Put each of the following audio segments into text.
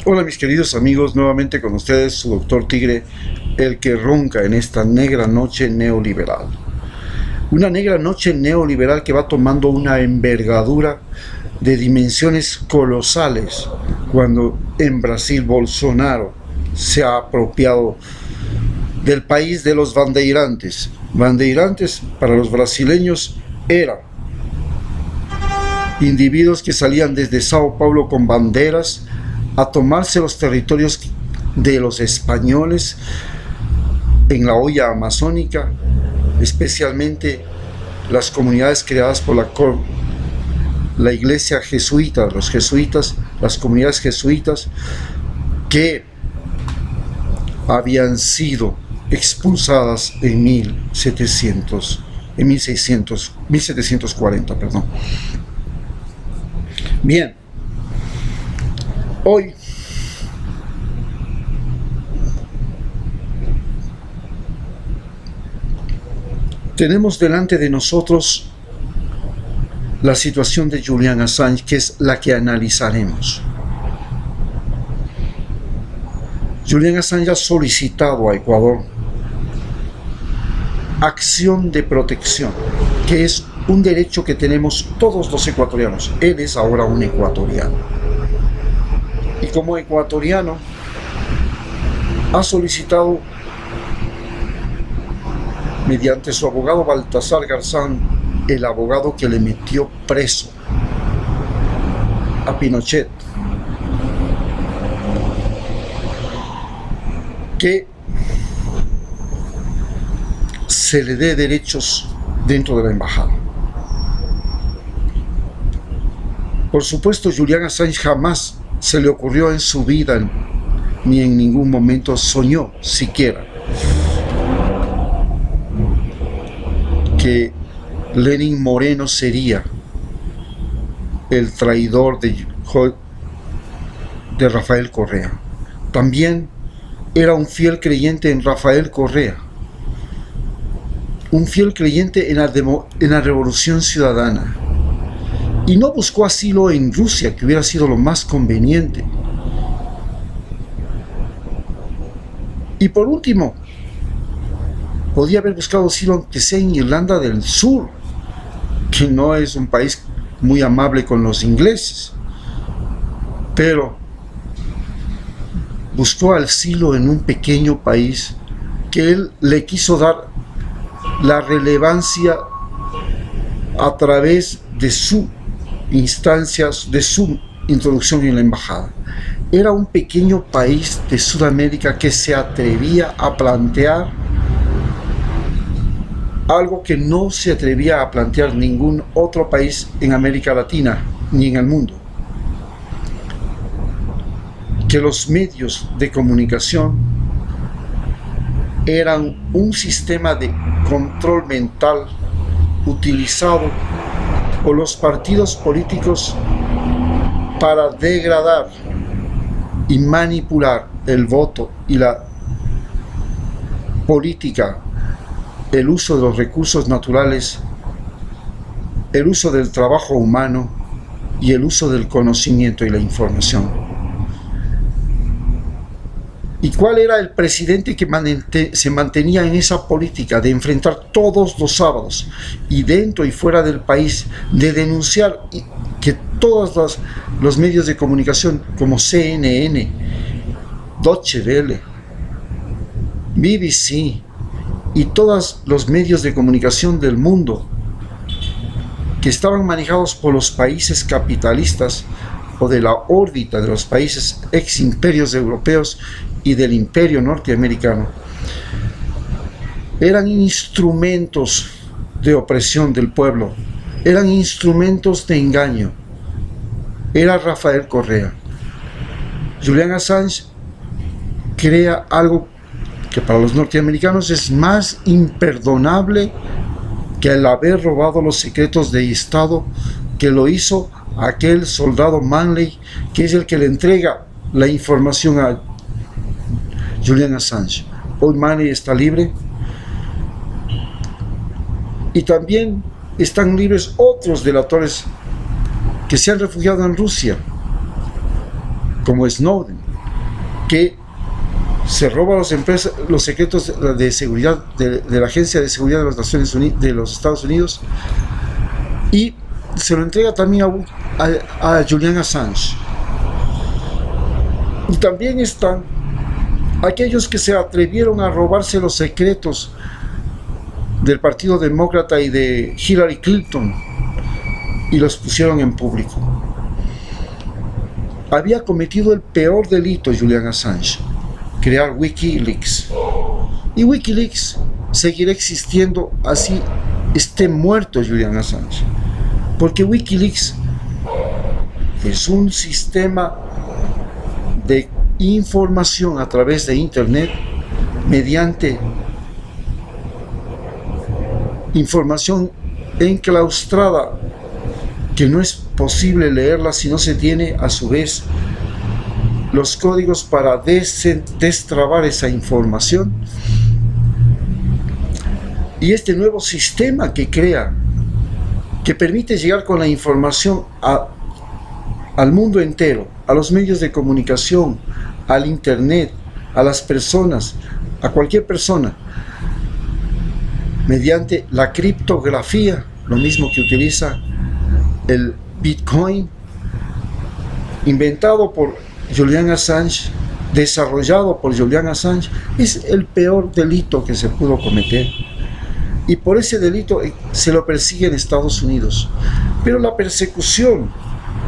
Hola mis queridos amigos, nuevamente con ustedes su doctor Tigre, el que ronca en esta negra noche neoliberal. Una negra noche neoliberal que va tomando una envergadura de dimensiones colosales cuando en Brasil Bolsonaro se ha apropiado del país de los bandeirantes. Bandeirantes para los brasileños eran individuos que salían desde Sao Paulo con banderas a tomarse los territorios de los españoles en la olla amazónica, especialmente las comunidades creadas por la iglesia jesuita, los jesuitas, las comunidades jesuitas que habían sido expulsadas en 1740, perdón. Bien, hoy tenemos delante de nosotros la situación de Julian Assange, que es la que analizaremos. Julian Assange ha solicitado a Ecuador acción de protección, que es un derecho que tenemos todos los ecuatorianos. Él es ahora un ecuatoriano. Y como ecuatoriano ha solicitado, mediante su abogado Baltasar Garzón, el abogado que le metió preso a Pinochet, que se le dé derechos dentro de la embajada. Por supuesto, Julian Assange jamás se le ocurrió en su vida, ni en ningún momento soñó siquiera que Lenín Moreno sería el traidor de Rafael Correa. También era un fiel creyente en Rafael Correa, un fiel creyente en la Revolución Ciudadana, y no buscó asilo en Rusia, que hubiera sido lo más conveniente. Y por último, podía haber buscado asilo aunque sea en Irlanda del Sur, que no es un país muy amable con los ingleses, pero buscó asilo en un pequeño país que él le quiso dar la relevancia a través de sus instancias, de su introducción en la embajada. Era un pequeño país de Sudamérica que se atrevía a plantear algo que no se atrevía a plantear ningún otro país en América Latina ni en el mundo: que los medios de comunicación eran un sistema de control mental utilizado por los partidos políticos para degradar y manipular el voto y la política, el uso de los recursos naturales, el uso del trabajo humano y el uso del conocimiento y la información. ¿Y cuál era el presidente que se mantenía en esa política de enfrentar todos los sábados, y dentro y fuera del país, de denunciar que todos los medios de comunicación como CNN, Deutsche Welle, BBC y todos los medios de comunicación del mundo que estaban manejados por los países capitalistas o de la órbita de los países ex imperios europeos y del imperio norteamericano, eran instrumentos de opresión del pueblo, eran instrumentos de engaño? Era Rafael Correa. Julian Assange crea algo que para los norteamericanos es más imperdonable que el haber robado los secretos de Estado, que lo hizo aquel soldado Manley, que es el que le entrega la información a Julian Assange. Hoy Manley está libre, y también están libres otros delatores que se han refugiado en Rusia, como Snowden. que se roba los secretos de seguridad de la Agencia de Seguridad de las Naciones Unidas, de los Estados Unidos, y se lo entrega también a Julian Assange. Y también están aquellos que se atrevieron a robarse los secretos del Partido Demócrata y de Hillary Clinton y los pusieron en público. Había cometido el peor delito Julian Assange, crear Wikileaks. Y Wikileaks seguirá existiendo así esté muerto Julian Assange, porque Wikileaks es un sistema de información a través de internet mediante información enclaustrada que no es posible leerla si no se tiene a su vez los códigos para destrabar esa información. Y este nuevo sistema que crea, que permite llegar con la información al mundo entero, a los medios de comunicación, al internet, a las personas, a cualquier persona, mediante la criptografía, lo mismo que utiliza el Bitcoin, inventado por Julian Assange, desarrollado por Julian Assange, es el peor delito que se pudo cometer. Y por ese delito se lo persigue en Estados Unidos. Pero la persecución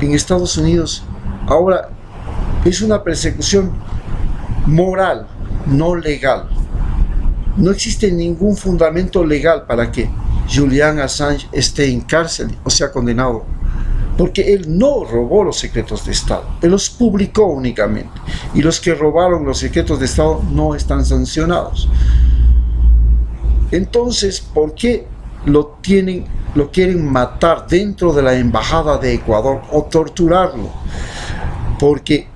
en Estados Unidos ahora es una persecución moral, no legal. No existe ningún fundamento legal para que Julian Assange esté en cárcel o sea condenado, porque él no robó los secretos de Estado, él los publicó únicamente, y los que robaron los secretos de Estado no están sancionados. Entonces, ¿por qué lo quieren matar dentro de la embajada de Ecuador o torturarlo? Porque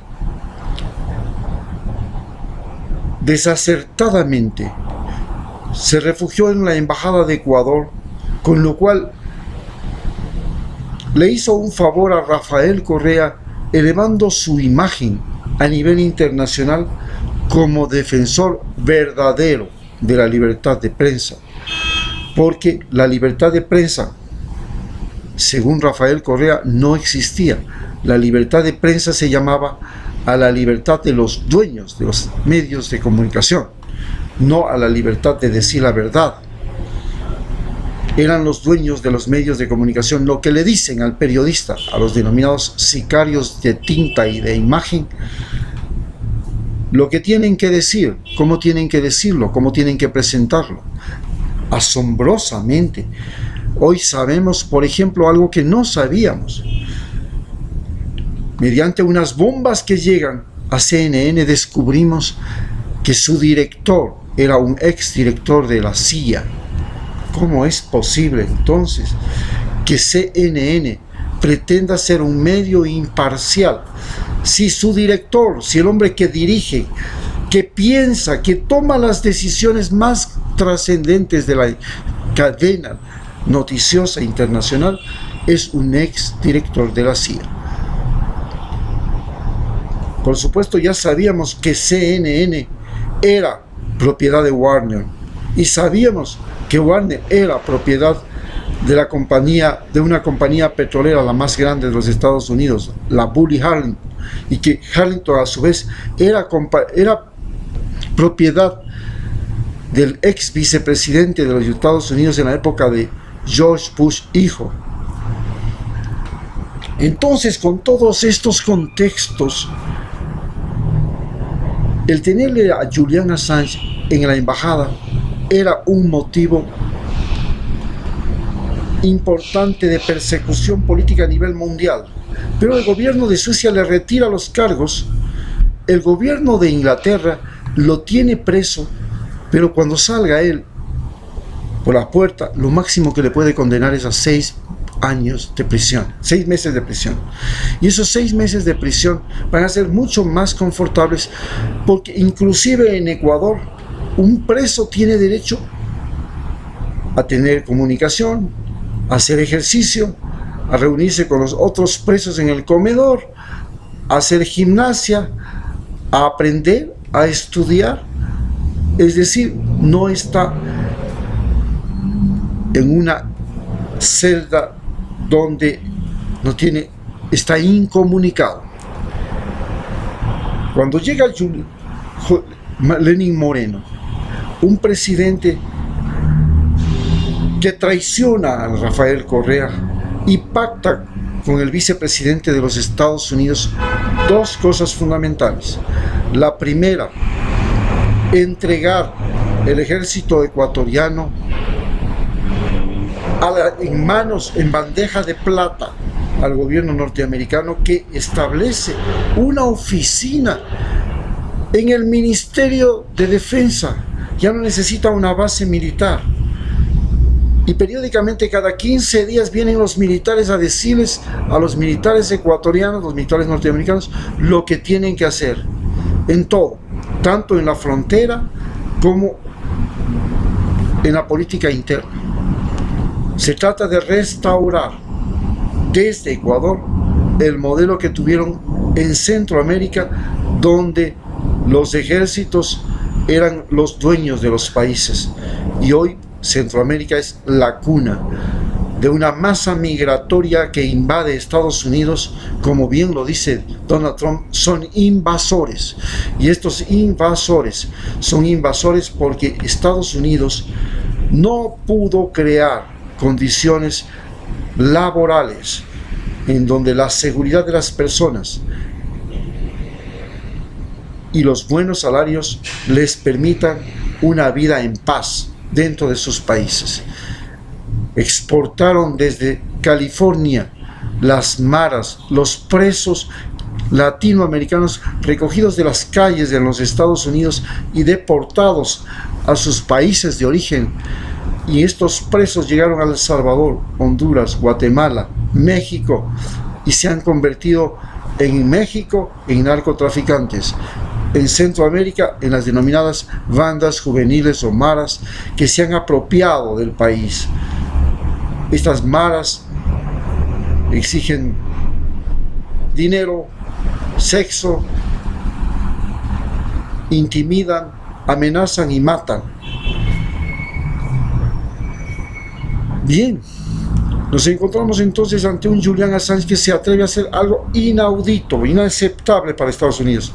desacertadamente se refugió en la embajada de Ecuador, con lo cual le hizo un favor a Rafael Correa, elevando su imagen a nivel internacional como defensor verdadero de la libertad de prensa, porque la libertad de prensa, según Rafael Correa, no existía. La libertad de prensa se llamaba a la libertad de los dueños de los medios de comunicación, no a la libertad de decir la verdad. Eran los dueños de los medios de comunicación lo que le dicen al periodista, a los denominados sicarios de tinta y de imagen, lo que tienen que decir, cómo tienen que decirlo, cómo tienen que presentarlo. Asombrosamente, hoy sabemos, por ejemplo, algo que no sabíamos. Mediante unas bombas que llegan a CNN descubrimos que su director era un exdirector de la CIA. ¿Cómo es posible entonces que CNN pretenda ser un medio imparcial si su director, si el hombre que dirige, que piensa, que toma las decisiones más trascendentes de la cadena noticiosa internacional, es un exdirector de la CIA? Por supuesto, ya sabíamos que CNN era propiedad de Warner, y sabíamos que Warner era propiedad de la compañía, de una compañía petrolera, la más grande de los Estados Unidos, la Bully Harlington, y que Harlington a su vez era propiedad del ex vicepresidente de los Estados Unidos en la época de George Bush hijo. Entonces, con todos estos contextos, el tenerle a Julian Assange en la embajada era un motivo importante de persecución política a nivel mundial. Pero el gobierno de Suecia le retira los cargos, el gobierno de Inglaterra lo tiene preso, pero cuando salga él por la puerta, lo máximo que le puede condenar es a 6 años de prisión, 6 meses de prisión. Y esos 6 meses de prisión van a ser mucho más confortables, porque inclusive en Ecuador un preso tiene derecho a tener comunicación, a hacer ejercicio, a reunirse con los otros presos en el comedor, a hacer gimnasia, a aprender, a estudiar, es decir, no está en una celda donde no tiene, está incomunicado. Cuando llega Lenín Moreno, un presidente que traiciona a Rafael Correa y pacta con el vicepresidente de los Estados Unidos dos cosas fundamentales. La primera, entregar el ejército ecuatoriano en manos, en bandeja de plata, al gobierno norteamericano, que establece una oficina en el Ministerio de Defensa. Ya no necesita una base militar. Y periódicamente, cada 15 días, vienen los militares a decirles a los militares ecuatorianos, los militares norteamericanos, lo que tienen que hacer. En todo, tanto en la frontera como en la política interna. Se trata de restaurar desde Ecuador el modelo que tuvieron en Centroamérica, donde los ejércitos eran los dueños de los países. Y hoy Centroamérica es la cuna de una masa migratoria que invade Estados Unidos. Como bien lo dice Donald Trump, son invasores. Y estos invasores son invasores porque Estados Unidos no pudo crear condiciones laborales en donde la seguridad de las personas y los buenos salarios les permitan una vida en paz dentro de sus países. Exportaron desde California las maras, los presos latinoamericanos recogidos de las calles de los Estados Unidos y deportados a sus países de origen. Y estos presos llegaron a El Salvador, Honduras, Guatemala, México, y se han convertido en México en narcotraficantes. En Centroamérica, en las denominadas bandas juveniles o maras, que se han apropiado del país. Estas maras exigen dinero, sexo, intimidan, amenazan y matan. Bien, nos encontramos entonces ante un Julian Assange que se atreve a hacer algo inaudito, inaceptable para Estados Unidos.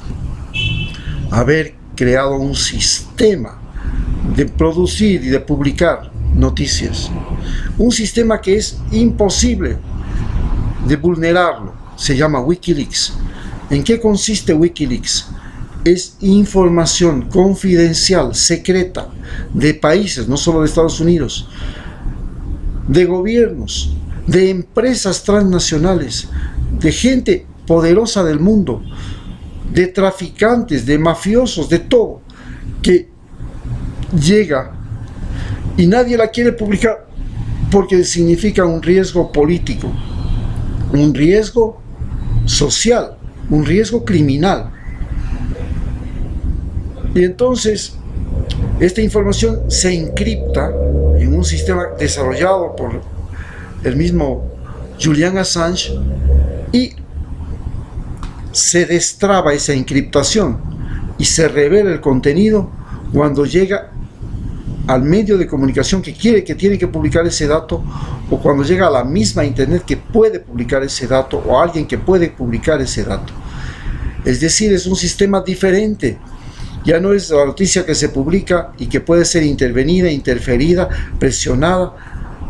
Haber creado un sistema de producir y de publicar noticias. Un sistema que es imposible de vulnerarlo. Se llama Wikileaks. ¿En qué consiste Wikileaks? Es información confidencial, secreta, de países, no solo de Estados Unidos, de gobiernos, de empresas transnacionales, de gente poderosa del mundo, de traficantes, de mafiosos, de todo, que llega y nadie la quiere publicar porque significa un riesgo político, un riesgo social, un riesgo criminal. Y entonces esta información se encripta en un sistema desarrollado por el mismo Julian Assange y se destraba esa encriptación y se revela el contenido cuando llega al medio de comunicación que tiene que publicar ese dato, o cuando llega a la misma internet que puede publicar ese dato, o a alguien que puede publicar ese dato. Es decir, es un sistema diferente. Ya no es la noticia que se publica y que puede ser intervenida, interferida, presionada.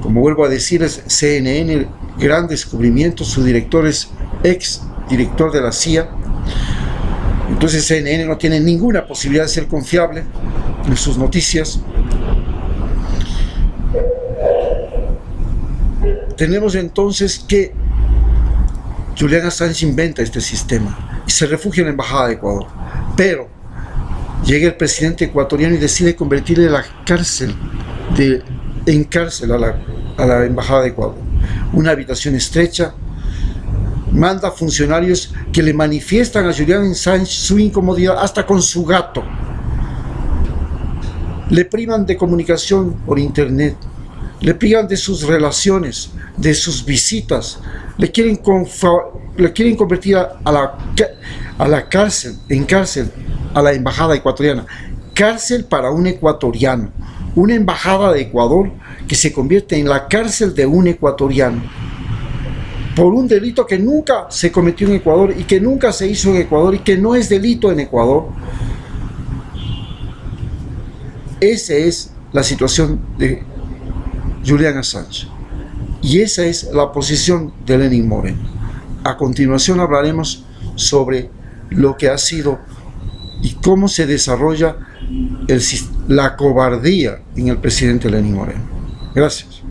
Como vuelvo a decirles, CNN, gran descubrimiento, su director es ex director de la CIA. Entonces CNN no tiene ninguna posibilidad de ser confiable en sus noticias. Tenemos entonces que Julian Assange inventa este sistema y se refugia en la Embajada de Ecuador. Pero llega el presidente ecuatoriano y decide convertirle la cárcel en cárcel a la Embajada de Ecuador. Una habitación estrecha. Manda funcionarios que le manifiestan a Julian Assange su incomodidad hasta con su gato. Le privan de comunicación por internet. Le privan de sus relaciones, de sus visitas. Le quieren quieren convertir a la cárcel, en cárcel, a la embajada ecuatoriana. Cárcel para un ecuatoriano. Una embajada de Ecuador que se convierte en la cárcel de un ecuatoriano. Por un delito que nunca se cometió en Ecuador y que nunca se hizo en Ecuador y que no es delito en Ecuador. Esa es la situación de Julian Assange. Y esa es la posición de Lenín Moreno. A continuación hablaremos sobre lo que ha sido y cómo se desarrolla la cobardía en el presidente Lenín Moreno. Gracias.